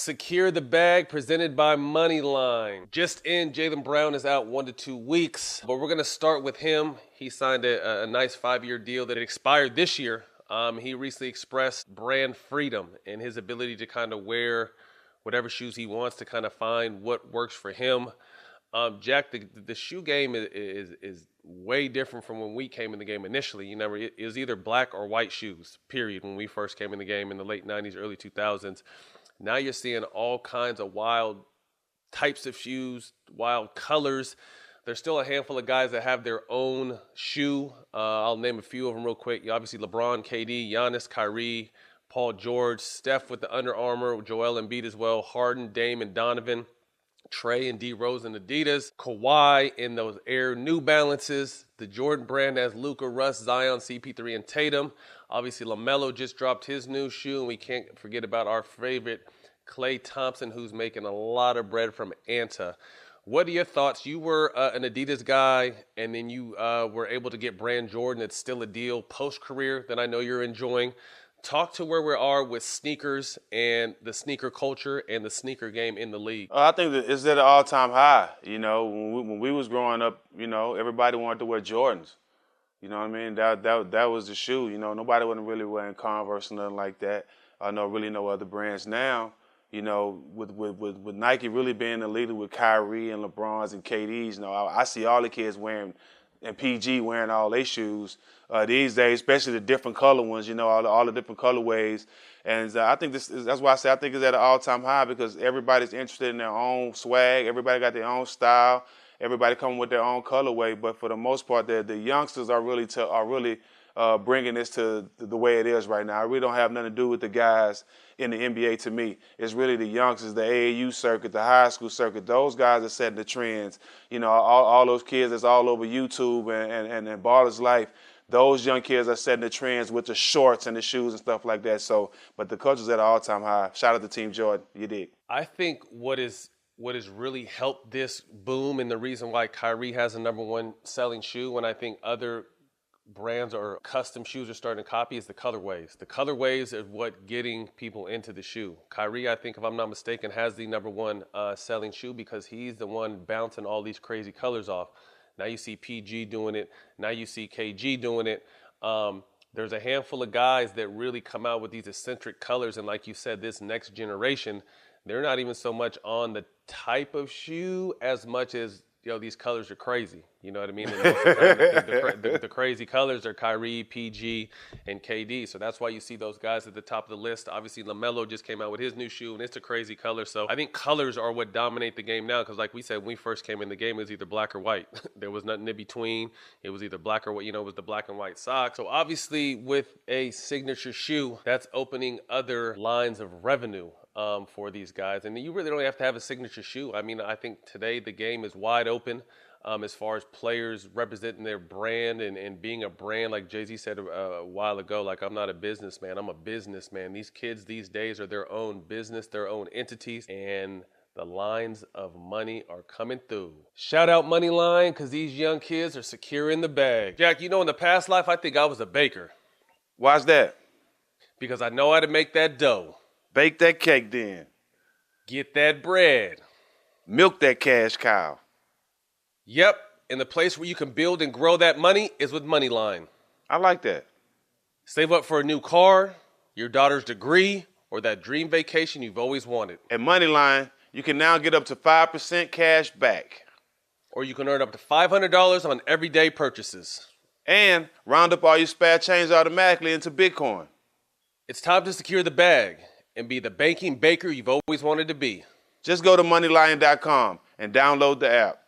Secure the Bag, presented by Moneylion. Just in, Jaylen Brown is out 1 to 2 weeks, but we're going to start with him. He signed a nice 5-year deal that expired this year. He recently expressed brand freedom and his ability to kind of wear whatever shoes he wants to kind of find what works for him. Jack, the shoe game is way different from when we came in the game initially. It was either black or white shoes, period, when we first came in the game in the late 90s, early 2000s. Now you're seeing all kinds of wild types of shoes, wild colors. There's still a handful of guys that have their own shoe. I'll name a few of them real quick. Obviously, LeBron, KD, Giannis, Kyrie, Paul George, Steph with the Under Armour, Joel Embiid as well, Harden, Dame, and Donovan, Trey and D Rose and Adidas, Kawhi in those Air New Balances, the Jordan brand has Luka, Russ, Zion, CP3, and Tatum. Obviously, LaMelo just dropped his new shoe, and we can't forget about our favorite Klay Thompson, who's making a lot of bread from Anta. What are your thoughts? You were an Adidas guy, and then you were able to get brand Jordan. It's still a deal post-career that I know you're enjoying. Talk to where we are with sneakers and the sneaker culture and the sneaker game in the league. I think that it's at an all-time high. When we was growing up, everybody wanted to wear Jordans. You know what I mean? That was the shoe. Nobody wasn't really wearing Converse or nothing like that. I know really no other brands now. With Nike really being the leader with Kyrie and LeBron's and KD's, I see all the kids wearing and PG wearing all their shoes these days, especially the different color ones, all the different colorways. And I think that's why I say I think it's at an all-time high, because everybody's interested in their own swag. Everybody got their own style. Everybody coming with their own colorway. But for the most part, the youngsters are really bringing this to the way it is right now. It really don't have nothing to do with the guys in the NBA to me. It's really the youngsters, the AAU circuit, the high school circuit. Those guys are setting the trends. All those kids that's all over YouTube and Baller's Life, those young kids are setting the trends with the shorts and the shoes and stuff like that. But the culture's at an all-time high. Shout out to Team Jordan. You dig? I think what has really helped this boom, and the reason why Kyrie has the #1 selling shoe, and I think other brands or custom shoes are starting to copy, is the colorways. The colorways is what getting people into the shoe. Kyrie, I think, if I'm not mistaken, has the #1 selling shoe because he's the one bouncing all these crazy colors off. Now you see PG doing it. Now you see KG doing it. There's a handful of guys that really come out with these eccentric colors, and like you said, this next generation, they're not even so much on the type of shoe as much as, these colors are crazy. You know what I mean? And the crazy colors are Kyrie, PG, and KD. So that's why you see those guys at the top of the list. Obviously, LaMelo just came out with his new shoe, and it's a crazy color. So I think colors are what dominate the game now, because like we said, when we first came in the game, it was either black or white. There was nothing in between. It was either black or, it was the black and white sock. So obviously, with a signature shoe, that's opening other lines of revenue for these guys. And you really don't have to have a signature shoe. I mean, I think today the game is wide open as far as players representing their brand and being a brand. Like Jay-Z said a while ago, like, I'm not a businessman, I'm a businessman. These kids these days are their own business, their own entities, and the lines of money are coming through. Shout out Moneylion, because these young kids are secure in the bag. Jack, in the past life, I think I was a baker. Why's that? Because I know how to make that dough. Bake that cake then. Get that bread. Milk that cash cow. Yep, and the place where you can build and grow that money is with Moneylion. I like that. Save up for a new car, your daughter's degree, or that dream vacation you've always wanted. At Moneylion, you can now get up to 5% cash back. Or you can earn up to $500 on everyday purchases. And round up all your spare change automatically into Bitcoin. It's time to secure the bag and be the banking baker you've always wanted to be. Just go to Moneylion.com and download the app.